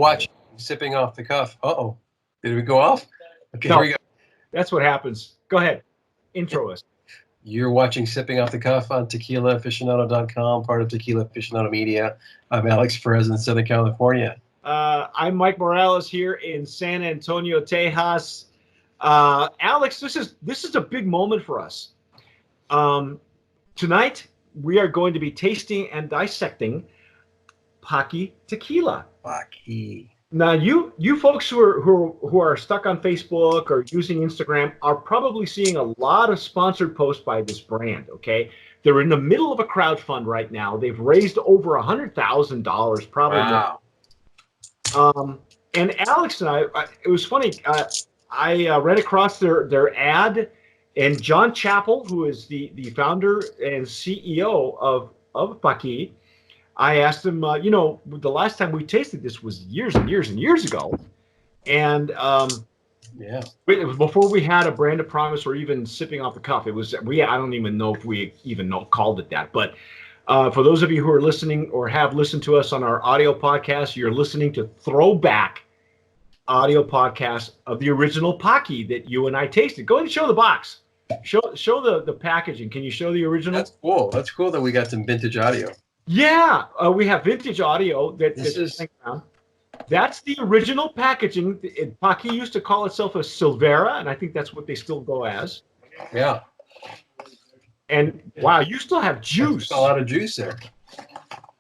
watching Sipping Off the Cuff. Uh-oh. Did we go off? Okay, No, here we go. That's what happens. Go ahead. Intro us. You're watching Sipping Off the Cuff on TequilaAficionado.com, part of Tequila Aficionado Media. I'm Alex Perez in Southern California. I'm Mike Morales here in San Antonio, Tejas. Alex, this is a big moment for us. Tonight, we are going to be tasting and dissecting Paqui tequila. Paqui. Now, you folks who are stuck on Facebook or using Instagram are probably seeing a lot of sponsored posts by this brand. Okay, they're in the middle of a crowdfund right now. They've raised over $100,000, probably more. And Alex and I, it was funny. I ran across their ad, and John Chappell, who is the founder and CEO of Paqui, I asked him, the last time we tasted this was years and years and years ago. And it was before we had a brand of promise or even sipping off the cuff. It was, I don't even know if we even called it that. But for those of you who are listening or have listened to us on our audio podcast, you're listening to throwback audio podcast of the original Paqui that you and I tasted. Go ahead and show the box. Show the packaging. Can you show the original? That's cool. That's cool that we got some vintage audio. Yeah, we have vintage audio that's the original packaging. Paqui used to call itself a Silvera, and I think that's what they still go as. Yeah. And wow, you still have juice. That's a lot of juice there.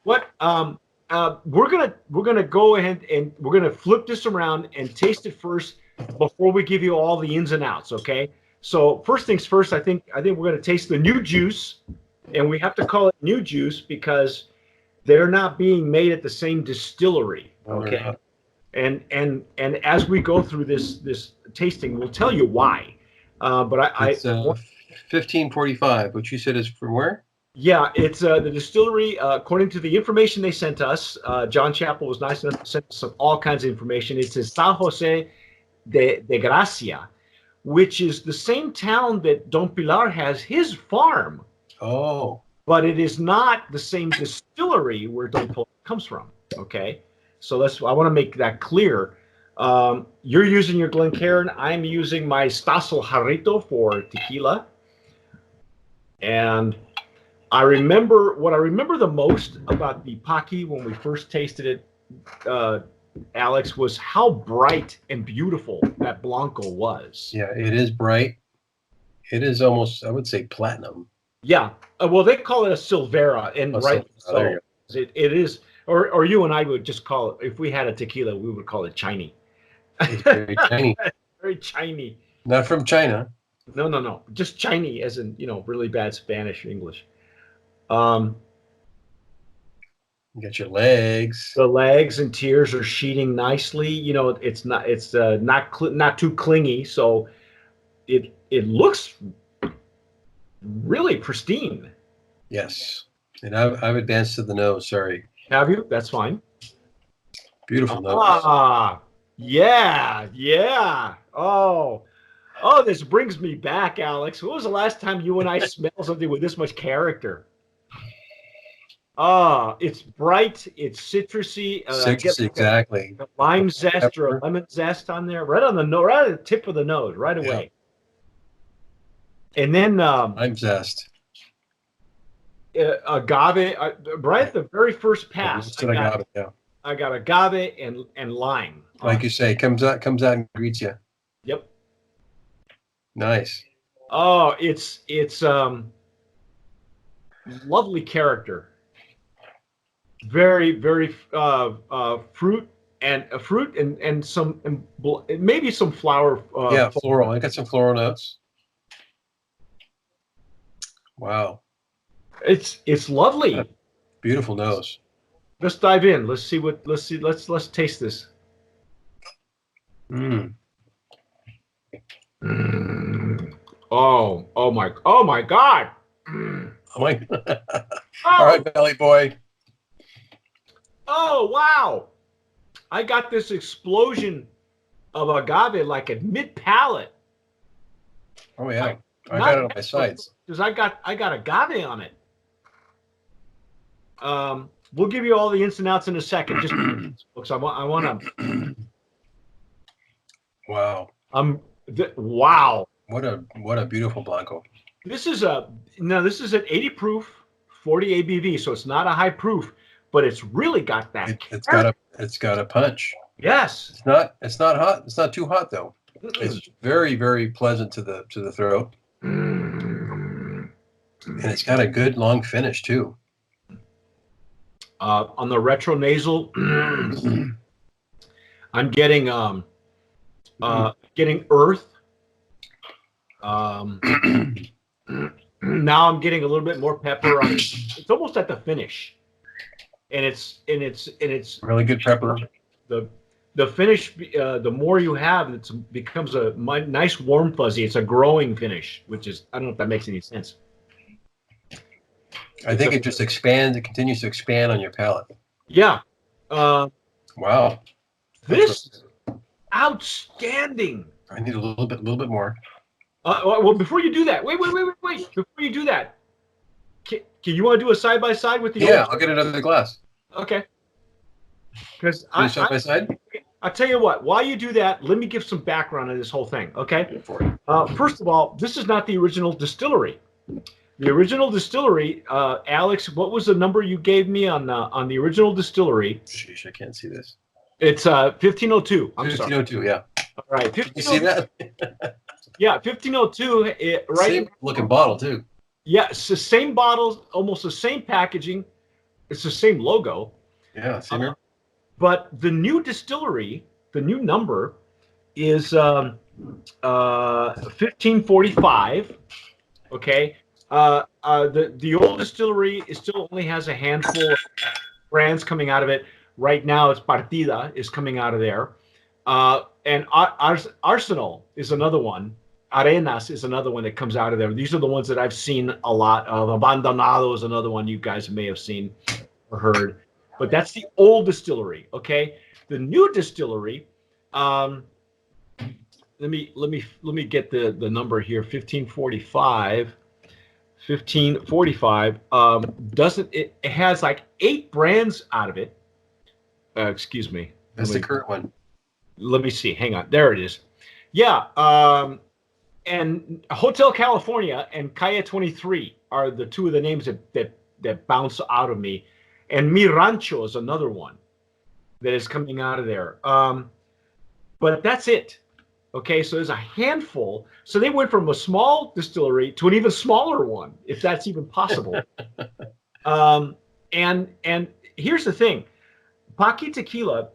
What? We're gonna go ahead and we're gonna flip this around and taste it first before we give you all the ins and outs. Okay. So first things first, I think we're gonna taste the new juice. And we have to call it new juice because they're not being made at the same distillery. Okay. And as we go through this tasting, we'll tell you why. But it's 1545, which you said is from where? Yeah, it's the distillery. According to the information they sent us, John Chappell was nice enough to send us all kinds of information. It's in San Jose de Gracia, which is the same town that Don Pilar has his farm. Oh. But it is not the same distillery where Don Pilar comes from. Okay. So I want to make that clear. You're using your Glencairn. I'm using my Stossel Jarrito for tequila. And what I remember the most about the Paqui when we first tasted it, Alex, was how bright and beautiful that Blanco was. Yeah, it is bright. It is almost, I would say, platinum. Yeah, well, they call it a Silvera, and right, so it is, or you and I would just call it. If we had a tequila, we would call it Chinese. It's very Chinese. Very Chinese. Not from China. No, just Chinese, as in really bad Spanish English. You got your legs. The legs and tears are sheeting nicely. It's not too clingy, so it looks really pristine. Yes. And I've advanced to the nose. Sorry. Have you? That's fine. Beautiful nose. Yeah. Oh, this brings me back, Alex. When was the last time you and I smelled something with this much character? It's bright. It's citrusy. Exactly. A lime zest or a lemon zest on there, right on the nose, right at the tip of the nose, right away. Yeah. And then lime zest. Agave, right at the very first pass. I got agave and lime. Like you say, comes out and greets you. Yep. Nice. Oh, it's lovely character. Very, very fruit and some maybe some flower. Floral. I got some floral notes. Wow. It's lovely. Beautiful nose. Let's dive in. Let's taste this. Oh my God. All right, belly boy. Oh wow. I got this explosion of agave like at mid palate. Oh yeah. I got it on my sides. Because I got agave on it. We'll give you all the ins and outs in a second. Just folks, I want to. Wow. Wow. What a beautiful Blanco. This is this is an 80 proof, 40 ABV, so it's not a high proof, but it's really got that. It's got a punch. Yes. It's not hot. It's not too hot though. It's very, very pleasant to the throat. And it's got a good long finish too. On the retro nasal, I'm getting getting earth. Now I'm getting a little bit more pepper on it. It's almost at the finish, and it's really good pepper. The finish, the more you have, it becomes a nice warm fuzzy. It's a growing finish, which is, I don't know if that makes any sense. I think it just expands. It continues to expand on your palate. Yeah. Wow. This outstanding. I need a little bit more. Well, before you do that, wait. Before you do that, can you want to do a side by side with the? Yeah, I'll get another glass. Okay. Because side by side. I'll tell you what. While you do that, let me give some background on this whole thing. Okay. First of all, this is not the original distillery. The original distillery, Alex, what was the number you gave me on the original distillery? Sheesh, I can't see this. It's 1502. I'm 1502, sorry. yeah. All right. You see that? Yeah, 1502. Right. Same looking bottle too. Yeah, it's the same bottles, almost the same packaging. It's the same logo. Yeah, same here. But the new distillery, the new number is 1545. Okay. The old distillery still only has a handful of brands coming out of it. Right now, it's Partida is coming out of there. And Arsenal is another one. Arenas is another one that comes out of there. These are the ones that I've seen a lot of. Abandonado is another one you guys may have seen or heard. But that's the old distillery, okay? The new distillery, let me get the number here. 1545. 1545 it has like 8 brands out of it. Excuse me. That's the current one. Let me see. Hang on. There it is. Yeah. And Hotel California and Calle 23 are the two of the names that bounce out of me. And Mi Rancho is another one that is coming out of there. But that's it. Okay, so there's a handful. So they went from a small distillery to an even smaller one, if that's even possible. And here's the thing. Paqui Tequila,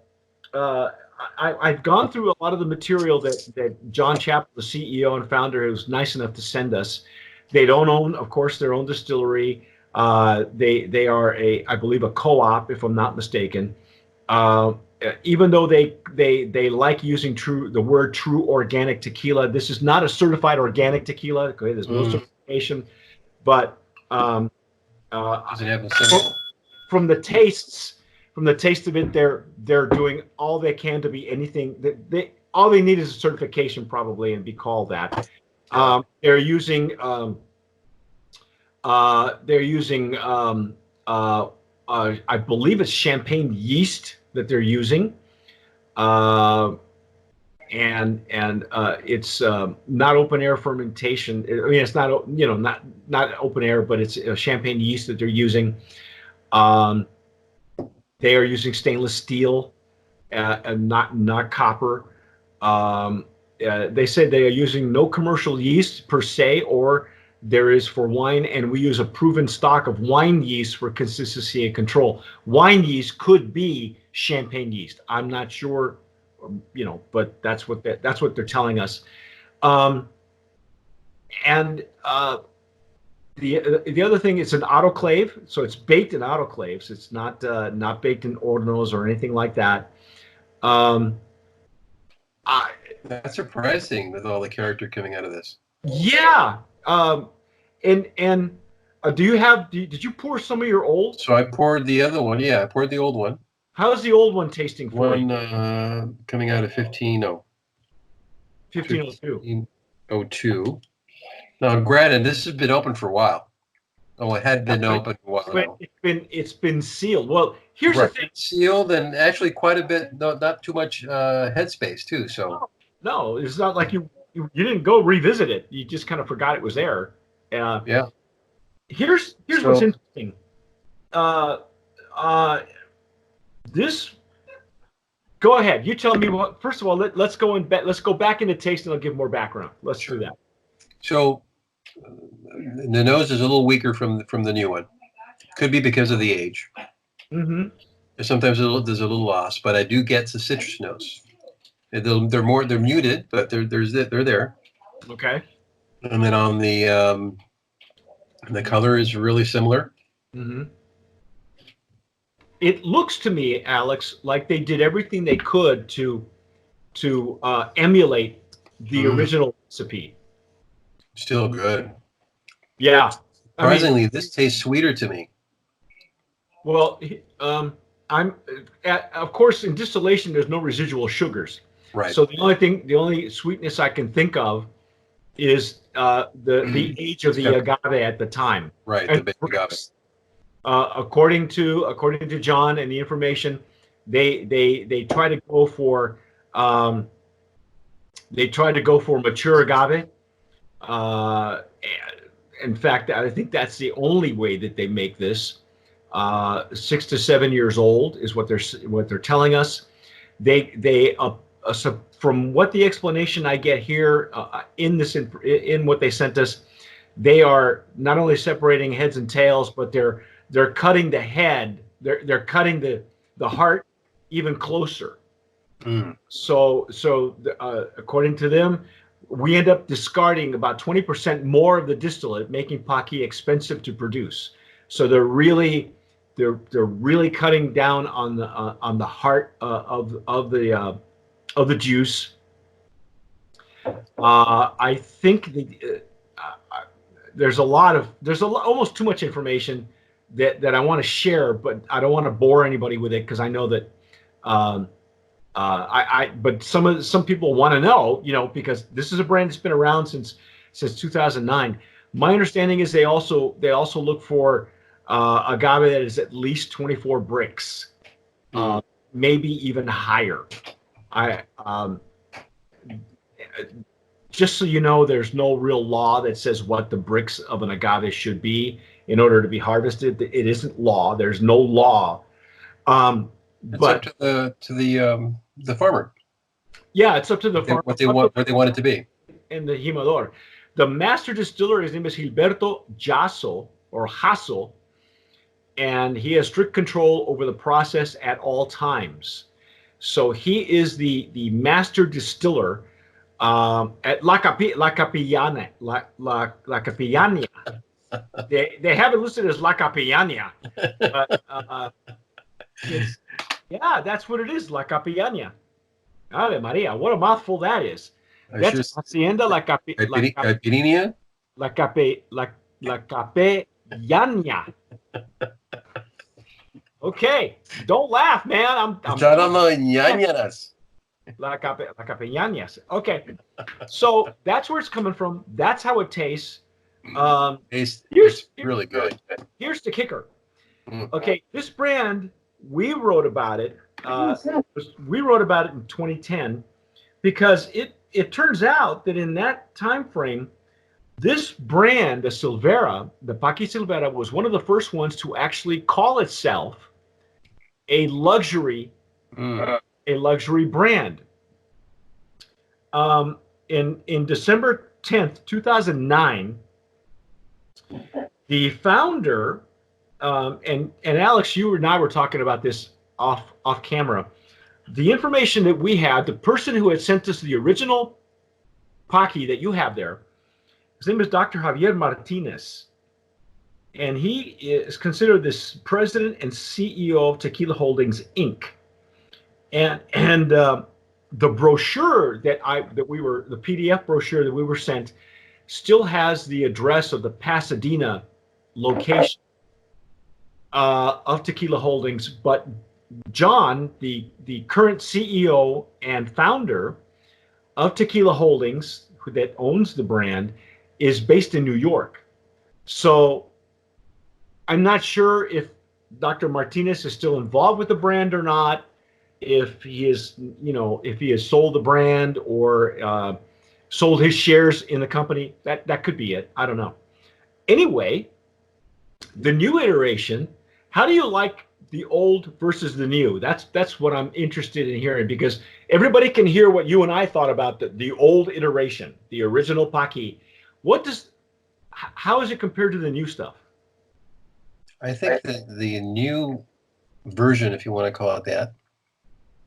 I've gone through a lot of the material that John Chappell, the CEO and founder, was nice enough to send us. They don't own, of course, their own distillery. They are I believe, a co-op, if I'm not mistaken. Even though they like using the word true organic tequila, this is not a certified organic tequila. Okay, there's no certification, but from the taste of it, they're doing all they can to be anything. All they need is a certification, probably, and be called that. They're using I believe it's champagne yeast that they're using, and it's not open air fermentation. I mean, it's not not open air, but it's a champagne yeast that they're using. They are using stainless steel and not copper. They said they are using no commercial yeast per se, or there is for wine, and we use a proven stock of wine yeast for consistency and control. Wine yeast could be champagne yeast. I'm not sure, but that's what they're telling us. The other thing, it's an autoclave, so it's baked in autoclaves. It's not baked in hornos or anything like that. That's surprising with all the character coming out of this. Yeah. Did you pour some of your old? So I poured the other one. Yeah, I poured the old one. How's the old one tasting for you? Coming out of 1502. 1502. Now, granted, this has been open for a while. Oh, it had been open a while ago. It's been sealed. Well, here's the thing. Sealed and actually quite a bit, not too much headspace too. So no, it's not like you didn't go revisit it. You just kind of forgot it was there. yeah. Here's what's interesting. This. Go ahead. You tell me what. First of all, let's go back into taste, and I'll give more background. Let's do that. So the nose is a little weaker from the new one. Could be because of the age. Mm-hmm. Sometimes there's a little loss, but I do get the citrus notes. They're muted, but they're there. Okay. And then on the color is really similar. Mm-hmm. It looks to me, Alex, like they did everything they could to emulate the original recipe. Still good. Yeah. Surprisingly, this tastes sweeter to me. Well, of course, in distillation, there's no residual sugars. Right. So the only sweetness I can think of is the age of the agave at the time. Right. And the agave. According to John and the information, they try to go for mature agave. In fact, I think that's the only way that they make this. 6 to 7 years old is what they're telling us. So from what the explanation I get here in what they sent us, they are not only separating heads and tails, but they're cutting the head. They're cutting the heart even closer. So according to them, we end up discarding about 20% more of the distillate, making Paqui expensive to produce. So they're really cutting down on the heart of the juice. I think there's almost too much information that I want to share, but I don't want to bore anybody with it because I know that but some people want to know, because this is a brand that's been around since 2009. My understanding is they also look for agave that is at least 24 bricks, maybe even higher. Just so you know, there's no real law that says what the bricks of an agave should be in order to be harvested. It isn't law. There's no law. It's up to the farmer. Yeah, it's up to the farmer. What they want it to be. And the jimador. The master distiller, his name is Gilberto Jasso, and he has strict control over the process at all times. So he is the master distiller at La Capillana. They have it listed as La Capillana. But, yeah, that's what it is, La Capillana. Ave Maria, what a mouthful that is. That's Hacienda La Capillana. La Capellana. Okay, don't laugh, man. I'm La Capellanas. Okay, so that's where it's coming from. That's how it tastes. It's really good. Here's the kicker. Okay, this brand, we wrote about it. We wrote about it in 2010 because it turns out that in that time frame, this brand, the Silvera, the Paqui Silvera, was one of the first ones to actually call itself a luxury brand. In December 10th, 2009, the founder, and Alex, you and I were talking about this off camera. The information that we had, the person who had sent us the original Paqui that you have there, his name is Dr. Javier Martinez, and he is considered this president and CEO of Tequila Holdings Inc. And the brochure the PDF brochure that we were sent still has the address of the Pasadena location of Tequila Holdings, but John, the current CEO and founder of Tequila Holdings, that owns the brand, is based in New York. So I'm not sure if Dr. Martinez is still involved with the brand or not, if he is, if he has sold the brand or sold his shares in the company. That could be it. I don't know. Anyway, the new iteration, how do you like the old versus the new? That's what I'm interested in hearing, because everybody can hear what you and I thought about the old iteration, the original Paqui. How is it compared to the new stuff? I think that the new version, if you want to call it that,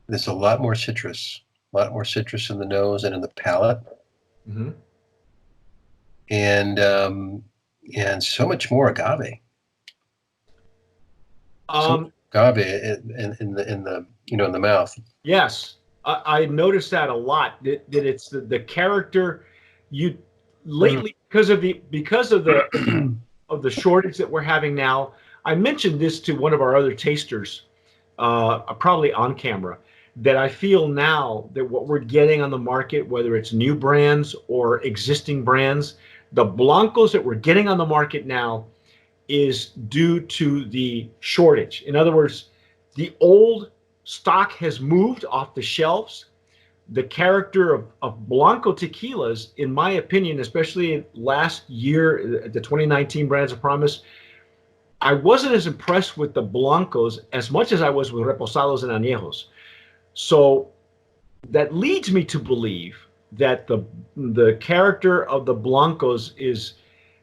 there's a lot more citrus in the nose and in the palate, Mm-hmm. and so much more agave. Agave in the mouth. Yes, I noticed that a lot. That it's the character you lately, because of the of the shortage that we're having now. I mentioned this to one of our other tasters, probably on camera, that I feel now that what we're getting on the market, whether it's new brands or existing brands, the Blancos that we're getting on the market now is due to the shortage. In other words, the old stock has moved off the shelves. The character of Blanco tequilas, in my opinion, especially last year, the 2019 Brands of Promise, I wasn't as impressed with the Blancos as much as I was with Reposados and Añejos. So that leads me to believe that the character of the Blancos is,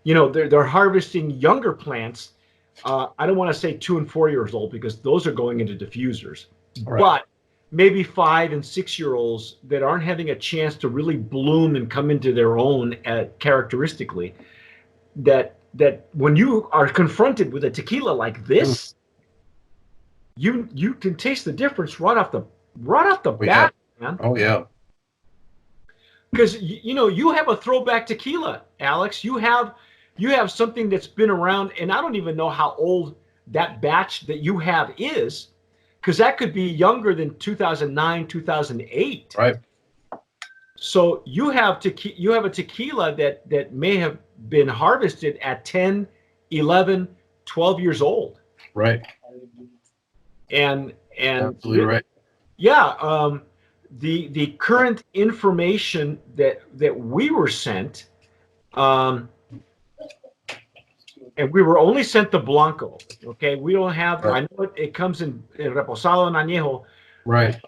they're harvesting younger plants. I don't want to say 2 and 4 years old, because those are going into diffusers, right. But maybe 5 and 6 year olds that aren't having a chance to really bloom and come into their own characteristically. That when you are confronted with a tequila like this, you can taste the difference right off the bat, man. Oh yeah. Because you have a throwback tequila, Alex. You have something that's been around, and I don't even know how old that batch that you have is, because that could be younger than 2009, 2008. Right. So you have a tequila that may have been harvested at 10, 11, 12 years old. Right. And absolutely right. Yeah. The current information that we were sent, and we were only sent the Blanco. Okay, we don't have. Right. I know it comes in Reposado and Añejo. Right.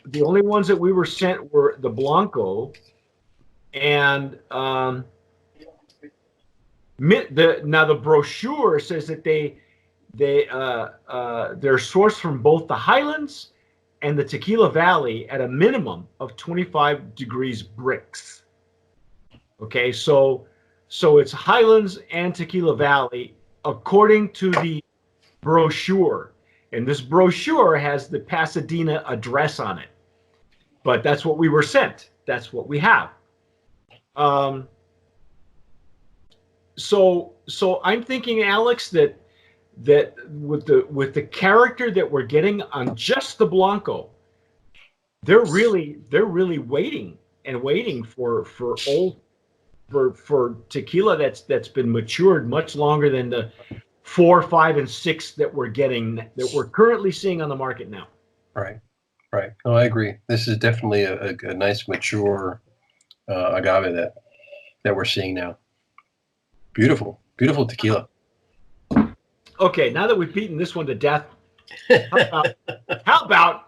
The only ones that we were sent were the Blanco, and the brochure says that they're sourced from both the Highlands and the Tequila Valley at a minimum of 25 degrees Brix. Okay, so it's Highlands and Tequila Valley according to the brochure. And this brochure has the Pasadena address on it. But that's what we were sent. That's what we have. So I'm thinking, Alex, that with the character that we're getting on just the Blanco, they're really waiting for tequila that's been matured much longer than the 4, 5, and 6 that we're currently seeing on the market now. Right. Oh, I agree. This is definitely a nice mature agave that we're seeing now. Beautiful tequila. Okay, now that we've beaten this one to death, how about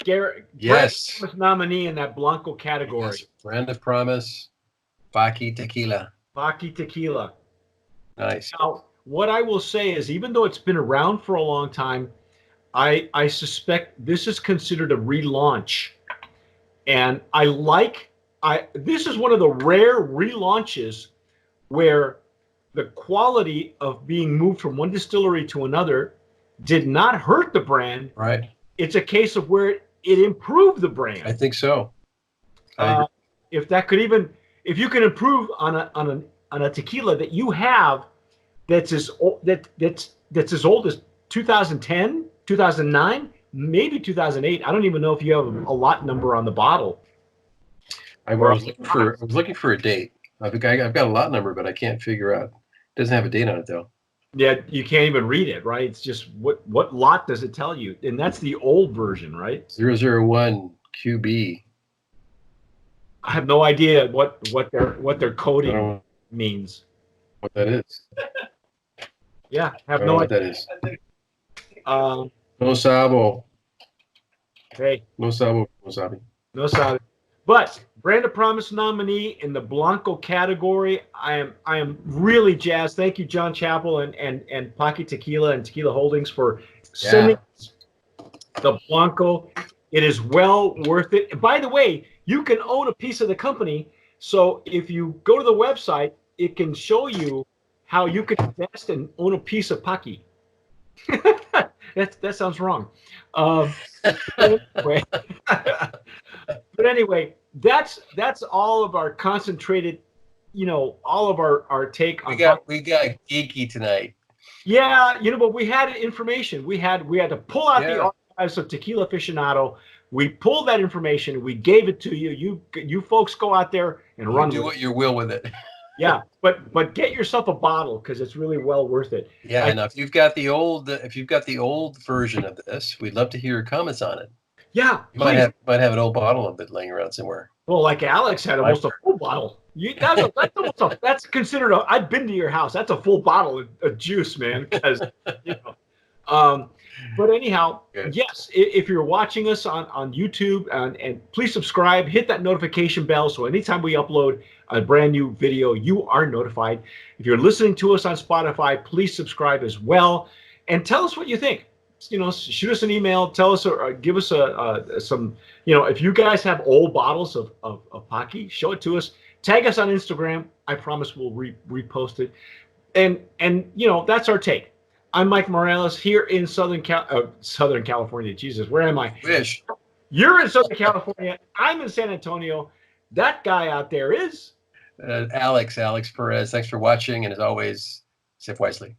Garrett? Yes. Nominee in that Blanco category. Yes. Brand of Promise, Paqui Tequila. Paqui Tequila. Nice. Now, what I will say is, even though it's been around for a long time, I suspect this is considered a relaunch. And this is one of the rare relaunches where the quality of being moved from one distillery to another did not hurt the brand. Right. It's a case of where it improved the brand. I think so. If you can improve on a tequila that you have that's as old as 2010, 2009, maybe 2008. I don't even know if you have a lot number on the bottle. I was looking for a date. I've got a lot number, but I can't figure out. It doesn't have a date on it though. Yeah, you can't even read it, right? It's just what lot does it tell you? And that's the old version, right? 001 QB. I have no idea what their I coding don't know means. what that is. Yeah, I have don't know no what idea. that is. No sabo. Hey, No sabo. No sabi. no sorry. But Brand of Promise nominee in the Blanco category. I am really jazzed. Thank you, John Chappell and Paqui Tequila and Tequila Holdings for sending the Blanco. It is well worth it. And by the way, you can own a piece of the company. So if you go to the website, it can show you how you can invest and own a piece of Paqui. That sounds wrong. But anyway, but anyway, that's all of our concentrated, all of our take on. We got geeky tonight. Yeah, but we had information. We had to pull out the Yeah. archives of Tequila Aficionado. We pulled that information. We gave it to you. You folks go out there and run. Do what you will with it. Yeah, but get yourself a bottle because it's really well worth it. Yeah, and if you've got the old version of this, we'd love to hear your comments on it. Yeah, you might have an old bottle of it laying around somewhere. Well, like Alex had almost a full bottle. That's considered I've been to your house. That's a full bottle of juice, man. Because but anyhow, yes, if you're watching us on YouTube and please subscribe, hit that notification bell so anytime we upload a brand new video, you are notified. If you're listening to us on Spotify, please subscribe as well and tell us what you think. Shoot us an email, tell us or give us some, if you guys have old bottles of Paqui, show it to us. Tag us on Instagram. I promise we'll repost it. And that's our take. I'm Mike Morales here in Southern California. Jesus, where am I? Wish. You're in Southern California. I'm in San Antonio. That guy out there is Alex Perez. Thanks for watching, and as always, sip wisely.